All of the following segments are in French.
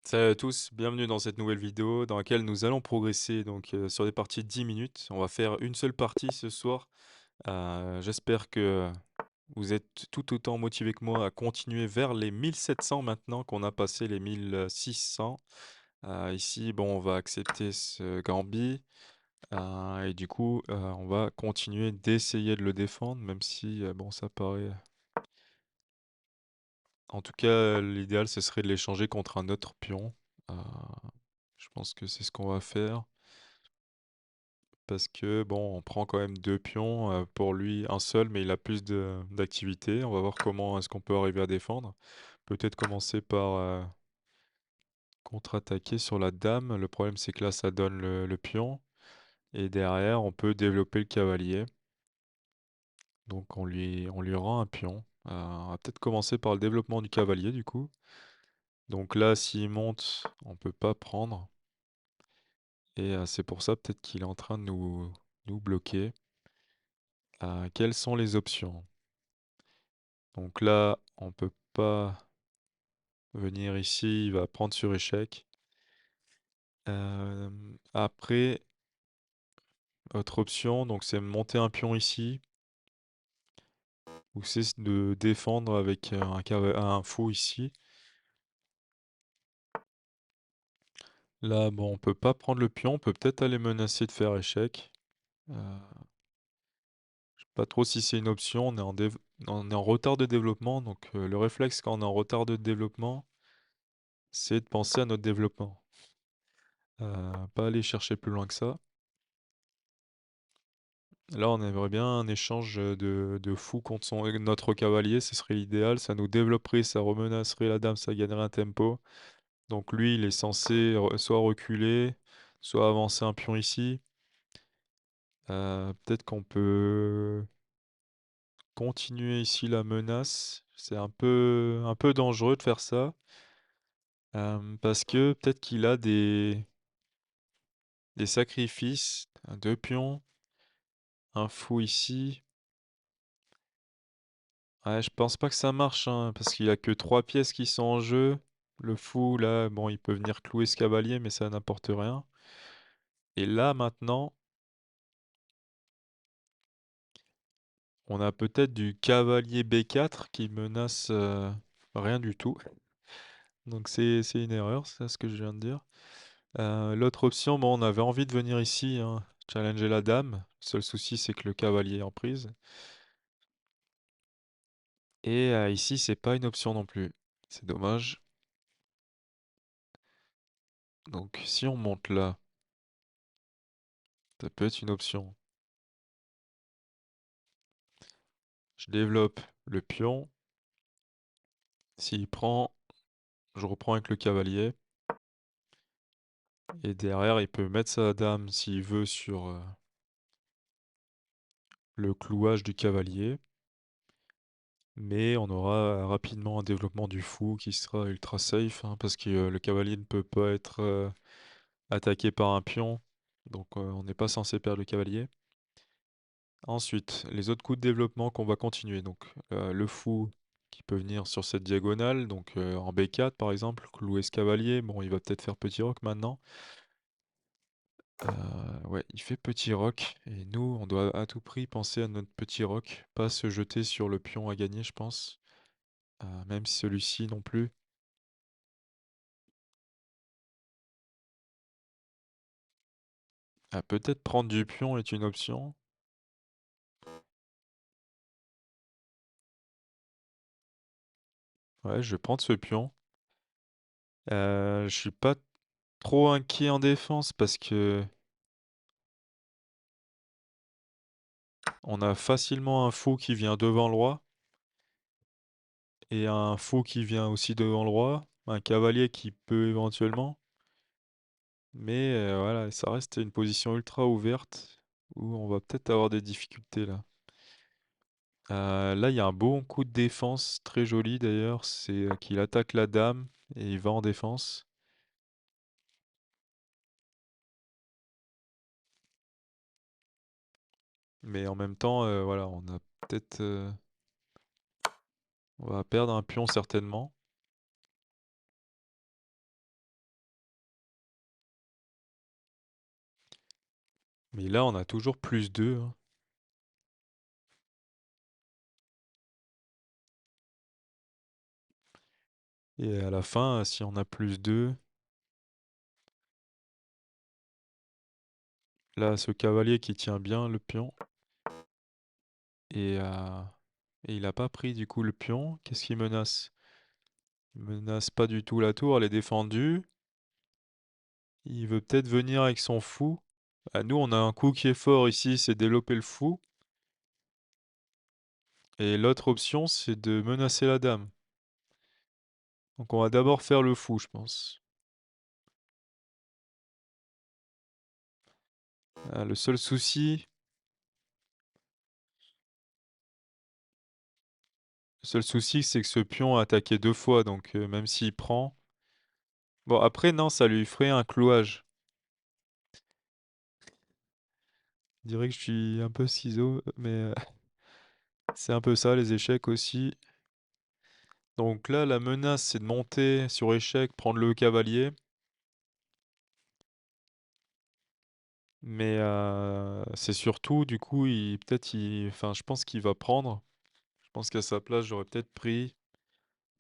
Salut à tous, bienvenue dans cette nouvelle vidéo dans laquelle nous allons progresser sur des parties de 10 minutes. On va faire une seule partie ce soir. J'espère que vous êtes tout autant motivé que moi à continuer vers les 1700 maintenant qu'on a passé les 1600. Ici, bon, on va accepter ce Gambit et du coup, on va continuer d'essayer de le défendre, même si, bon, ça paraît. En tout cas, l'idéal, ce serait de l'échanger contre un autre pion. Euh, je pense que c'est ce qu'on va faire. Parce que bon, on prend quand même 2 pions, pour lui un seul, mais il a plus de d'activité. On va voir comment est-ce qu'on peut arriver à défendre. Peut-être commencer par, contre-attaquer sur la dame. Le problème, c'est que là, ça donne le pion et derrière, on peut développer le cavalier. Donc on lui rend un pion. On va peut-être commencer par le développement du cavalier, du coup. Donc là, s'il monte, on peut pas prendre et c'est pour ça peut-être qu'il est en train de nous bloquer. Quelles sont les options? Donc là, on peut pas venir ici, il va prendre sur échec. Après, autre option, donc c'est monter un pion ici, ou c'est de défendre avec un fou ici. Là, bon, on peut pas prendre le pion, on peut peut-être aller menacer de faire échec. Euh, je sais pas trop si c'est une option, on est en retard de développement, donc le réflexe quand on est en retard de développement, c'est de penser à notre développement. Pas aller chercher plus loin que ça. Là, on aimerait bien un échange de fou contre notre cavalier, ce serait l'idéal. Ça nous développerait, ça remenacerait la dame, ça gagnerait un tempo. Donc lui, il est censé soit reculer, soit avancer un pion ici. Peut-être qu'on peut continuer ici la menace. C'est un peu dangereux de faire ça. Parce que peut-être qu'il a des sacrifices. Deux pions, un fou ici. Ouais, je pense pas que ça marche, hein, parce qu'il y a que 3 pièces qui sont en jeu. Le fou, là, bon, il peut venir clouer ce cavalier, mais ça n'apporte rien. Et là, maintenant, on a peut-être du cavalier B4 qui menace rien du tout. Donc c'est une erreur, c'est ce que je viens de dire. L'autre option, bon, on avait envie de venir ici, hein, challenger la dame. Le seul souci, c'est que le cavalier est en prise. Et ici, c'est pas une option non plus. C'est dommage. Donc si on monte là, ça peut être une option. Je développe le pion. S'il prend, je reprends avec le cavalier. Et derrière, il peut mettre sa dame s'il veut sur le clouage du cavalier. Mais on aura rapidement un développement du fou qui sera ultra safe, hein, parce que le cavalier ne peut pas être attaqué par un pion. Donc on n'est pas censé perdre le cavalier. Ensuite, les autres coups de développement qu'on va continuer. Donc le fou qui peut venir sur cette diagonale, donc en B4 par exemple, clouer ce cavalier. Bon, il va peut-être faire petit roc maintenant. Ouais, il fait petit roc et nous, on doit à tout prix penser à notre petit roc, pas se jeter sur le pion à gagner, je pense. Même si celui-ci non plus. Peut-être prendre du pion est une option. Ouais, je vais prendre ce pion. Je suis pas trop inquiet en défense parce que on a facilement un fou qui vient devant le roi et un fou qui vient aussi devant le roi, un cavalier qui peut éventuellement. Mais voilà, ça reste une position ultra ouverte où on va peut-être avoir des difficultés là. Là, il y a un bon coup de défense, très joli d'ailleurs, c'est qu'il attaque la dame et il va en défense. Mais en même temps, voilà, on a peut-être, on va perdre un pion certainement. Mais là, on a toujours +2, hein. Et à la fin, si on a +2, là, ce cavalier qui tient bien le pion. Et, euh, et il a pas pris du coup le pion. Qu'est-ce qu'il menace? Il menace pas du tout la tour, elle est défendue. Il veut peut-être venir avec son fou. Ah, nous, on a un coup qui est fort ici, c'est développer le fou. Et l'autre option, c'est de menacer la dame. Donc on va d'abord faire le fou, je pense. Ah, le seul souci, c'est que ce pion a attaqué 2 fois, donc même s'il prend. Bon, après, non, ça lui ferait un clouage. Je dirais que je suis un peu ciseau, mais c'est un peu ça, les échecs aussi. Donc là, la menace, c'est de monter sur échec, prendre le cavalier. Mais c'est surtout, du coup, enfin, je pense qu'il va prendre. Je pense qu'à sa place, j'aurais peut-être pris.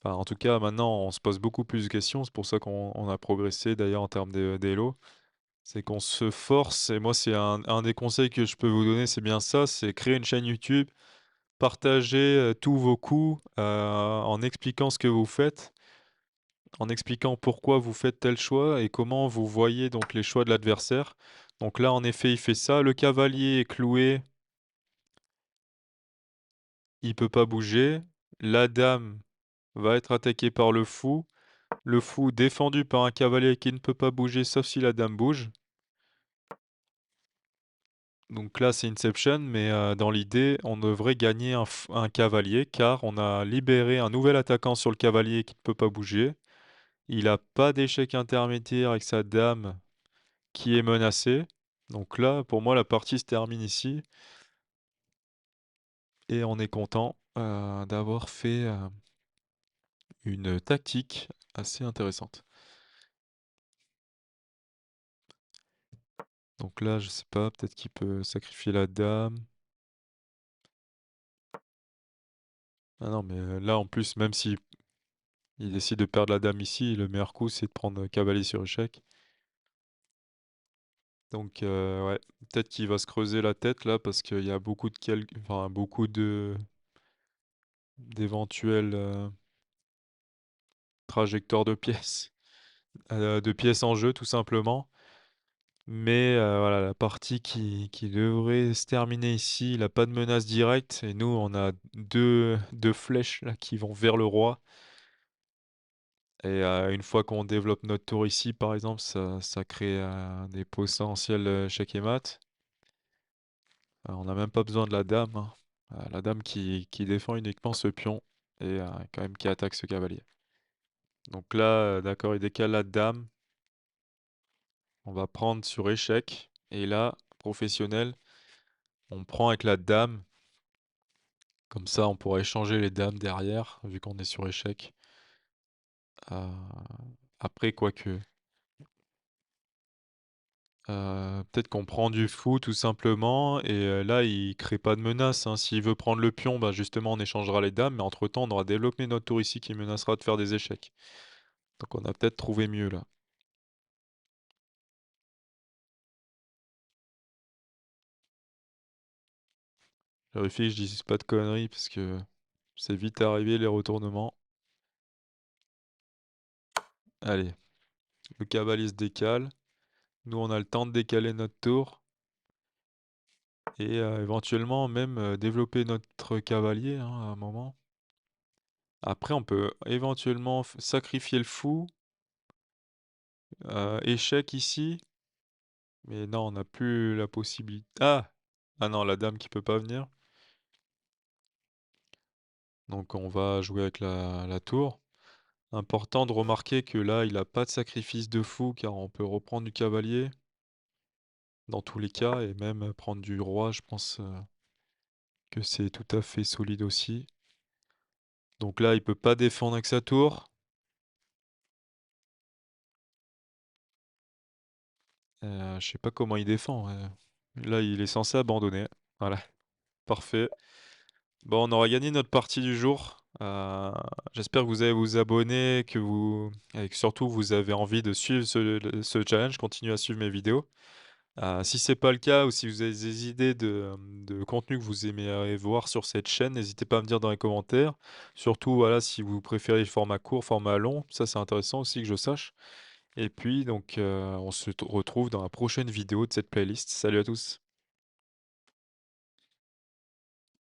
Enfin, en tout cas, maintenant, on se pose beaucoup plus de questions. C'est pour ça qu'on a progressé, d'ailleurs, en termes d'élo. C'est qu'on se force. Et moi, c'est un des conseils que je peux vous donner, c'est bien ça, c'est créer une chaîne YouTube, partager tous vos coups en expliquant ce que vous faites, en expliquant pourquoi vous faites tel choix et comment vous voyez donc les choix de l'adversaire. Donc là, en effet, il fait ça. Le cavalier est cloué, il peut pas bouger. La dame va être attaquée par le fou. Le fou défendu par un cavalier qui ne peut pas bouger sauf si la dame bouge. Donc là, c'est Inception, mais dans l'idée, on devrait gagner un cavalier car on a libéré un nouvel attaquant sur le cavalier qui ne peut pas bouger. Il n'a pas d'échec intermédiaire avec sa dame qui est menacée. Donc là, pour moi, la partie se termine ici et on est content d'avoir fait une tactique assez intéressante. Donc là, je sais pas, peut-être qu'il peut sacrifier la dame. Ah non, mais là, en plus, même si il décide de perdre la dame ici, le meilleur coup, c'est de prendre cavalier sur échec. Donc, ouais, peut-être qu'il va se creuser la tête là, parce qu'il y a beaucoup enfin, beaucoup d'éventuelles trajectoires de pièces en jeu, tout simplement. Mais voilà, la partie qui devrait se terminer ici, il a pas de menace directe. Et nous, on a deux flèches là, qui vont vers le roi. Et une fois qu'on développe notre tour ici, par exemple, ça crée des potentiels checkmate. On n'a même pas besoin de la dame, hein. La dame qui défend uniquement ce pion et quand même qui attaque ce cavalier. Donc là, d'accord, il décale la dame. On va prendre sur échec. Et là, professionnel, on prend avec la dame. Comme ça, on pourra échanger les dames derrière, vu qu'on est sur échec. Euh, Après, quoique. Peut-être qu'on prend du fou tout simplement. Et là, il crée pas de menace, hein. S'il veut prendre le pion, bah, justement, on échangera les dames. Mais entre-temps, on aura développé notre tour ici qui menacera de faire des échecs. Donc on a peut-être trouvé mieux là. Je vérifie que je dise pas de conneries parce que c'est vite arrivé les retournements. Allez, le cavalier se décale. Nous, on a le temps de décaler notre tour. Et éventuellement même développer notre cavalier hein, à un moment. Après, on peut éventuellement sacrifier le fou. Échec ici. Mais non, on n'a plus la possibilité. Ah! Ah non, la dame qui peut pas venir. Donc on va jouer avec la tour. Important de remarquer que là, il n'a pas de sacrifice de fou car on peut reprendre du cavalier dans tous les cas et même prendre du roi, je pense que c'est tout à fait solide aussi. Donc là, il peut pas défendre avec sa tour. Je sais pas comment il défend, ouais. Là, il est censé abandonner. Voilà, parfait. Bon, on aura gagné notre partie du jour. J'espère que vous allez vous abonner, et que surtout vous avez envie de suivre ce challenge, continuez à suivre mes vidéos. Si c'est pas le cas ou si vous avez des idées de contenu que vous aimeriez voir sur cette chaîne, n'hésitez pas à me dire dans les commentaires. Surtout, voilà, si vous préférez le format court, format long, ça c'est intéressant aussi que je sache. Et puis donc, on se retrouve dans la prochaine vidéo de cette playlist. Salut à tous.